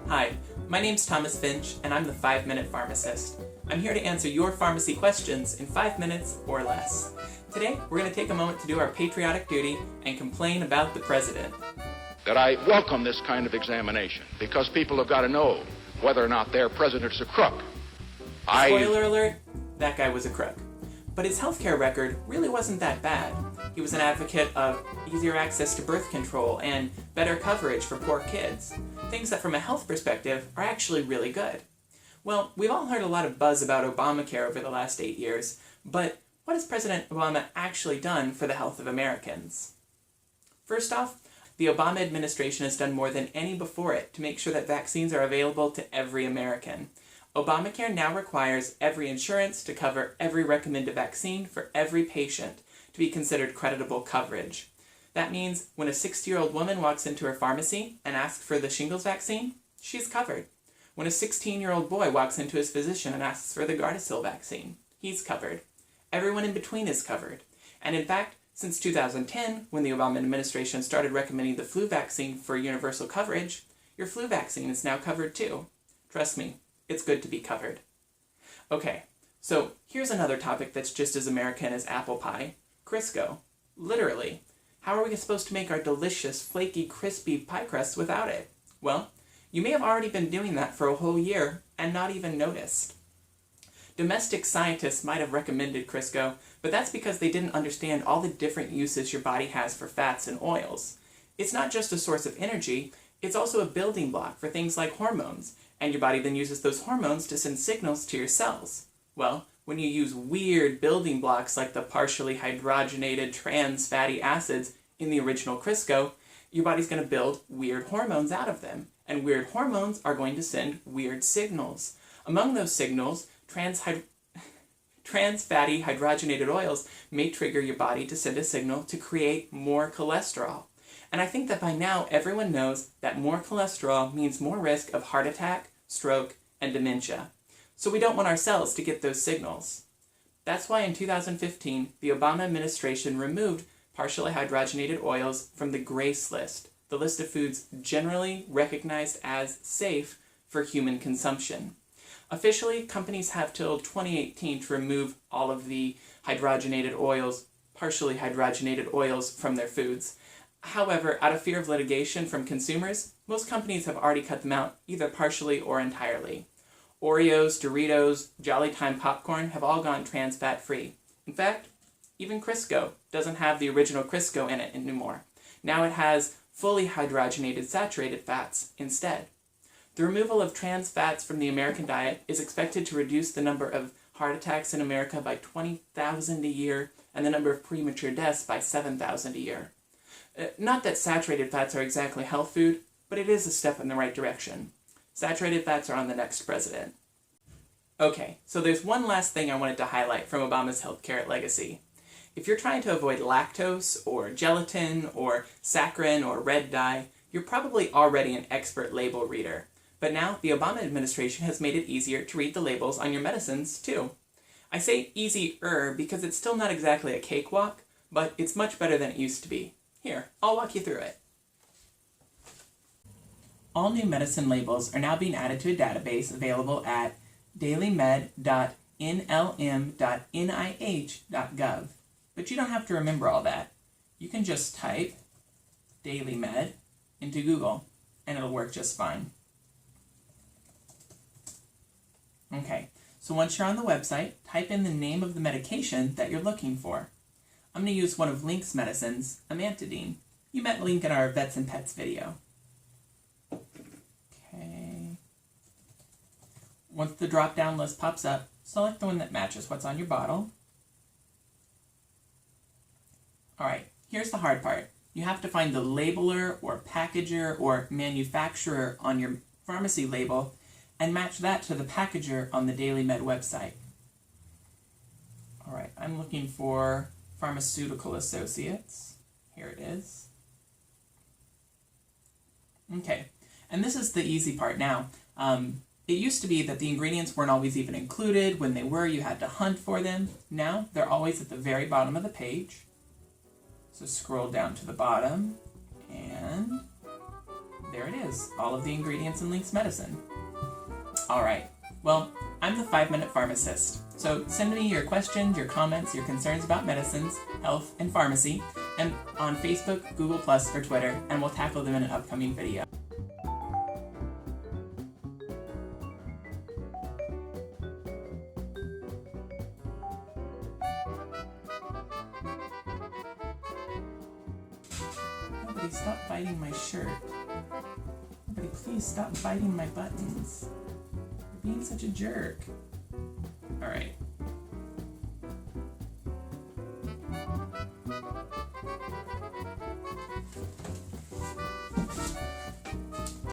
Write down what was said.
Hi, my name's Thomas Finch, and I'm the 5-Minute Pharmacist. I'm here to answer your pharmacy questions in 5 minutes or less. Today, we're going to take a moment to do our patriotic duty and complain about the president. That I welcome this kind of examination, because people have got to know whether or not their president's a crook. Spoiler alert, that guy was a crook. But his healthcare record really wasn't that bad. He was an advocate of easier access to birth control and better coverage for poor kids. Things that from a health perspective are actually really good. Well, we've all heard a lot of buzz about Obamacare over the last 8 years, but what has President Obama actually done for the health of Americans? First off, the Obama administration has done more than any before it to make sure that vaccines are available to every American. Obamacare now requires every insurance to cover every recommended vaccine for every patient to be considered creditable coverage. That means when a 60-year-old woman walks into her pharmacy and asks for the shingles vaccine, she's covered. When a 16-year-old boy walks into his physician and asks for the Gardasil vaccine, he's covered. Everyone in between is covered. And in fact, since 2010, when the Obama administration started recommending the flu vaccine for universal coverage, your flu vaccine is now covered too. Trust me, it's good to be covered. Okay, so here's another topic that's just as American as apple pie. Crisco. Literally. How are we supposed to make our delicious, flaky, crispy pie crusts without it? Well, you may have already been doing that for a whole year and not even noticed. Domestic scientists might have recommended Crisco, but that's because they didn't understand all the different uses your body has for fats and oils. It's not just a source of energy, it's also a building block for things like hormones, and your body then uses those hormones to send signals to your cells. Well, when you use weird building blocks like the partially hydrogenated trans fatty acids in the original Crisco, your body's going to build weird hormones out of them, and weird hormones are going to send weird signals. Among those signals, trans fatty hydrogenated oils may trigger your body to send a signal to create more cholesterol. And I think that by now everyone knows that more cholesterol means more risk of heart attack, stroke, and dementia. So we don't want our cells to get those signals. That's why in 2015, the Obama administration removed partially hydrogenated oils from the GRACE list, the list of foods generally recognized as safe for human consumption. Officially, companies have till 2018 to remove all of the partially hydrogenated oils from their foods. However, out of fear of litigation from consumers, most companies have already cut them out, either partially or entirely. Oreos, Doritos, Jolly Time popcorn have all gone trans fat free. In fact, even Crisco doesn't have the original Crisco in it anymore. Now it has fully hydrogenated saturated fats instead. The removal of trans fats from the American diet is expected to reduce the number of heart attacks in America by 20,000 a year and the number of premature deaths by 7,000 a year. Not that saturated fats are exactly health food, but it is a step in the right direction. Saturated fats are on the next president. Okay, so there's one last thing I wanted to highlight from Obama's healthcare legacy. If you're trying to avoid lactose, or gelatin, or saccharin, or red dye, you're probably already an expert label reader. But now, the Obama administration has made it easier to read the labels on your medicines, too. I say easier because it's still not exactly a cakewalk, but it's much better than it used to be. Here, I'll walk you through it. All new medicine labels are now being added to a database available at dailymed.nlm.nih.gov. But you don't have to remember all that. You can just type DailyMed into Google, and it'll work just fine. Okay, so once you're on the website, type in the name of the medication that you're looking for. I'm going to use one of Link's medicines, amantadine. You met Link in our Vets and Pets video. Okay. Once the drop-down list pops up, select the one that matches what's on your bottle. Alright, here's the hard part. You have to find the labeler or packager or manufacturer on your pharmacy label and match that to the packager on the DailyMed website. Alright, I'm looking for Pharmaceutical Associates. Here it is. Okay, and this is the easy part now. It used to be that the ingredients weren't always even included. When they were, you had to hunt for them. Now, they're always at the very bottom of the page. So scroll down to the bottom, and there it is, all of the ingredients in Link's medicine. Alright, well, I'm the 5-Minute Pharmacist, so send me your questions, your comments, your concerns about medicines, health, and pharmacy, and on Facebook, Google+, or Twitter, and we'll tackle them in an upcoming video. Nobody stop biting my shirt. Nobody please stop biting my buttons. You're being such a jerk. Alright.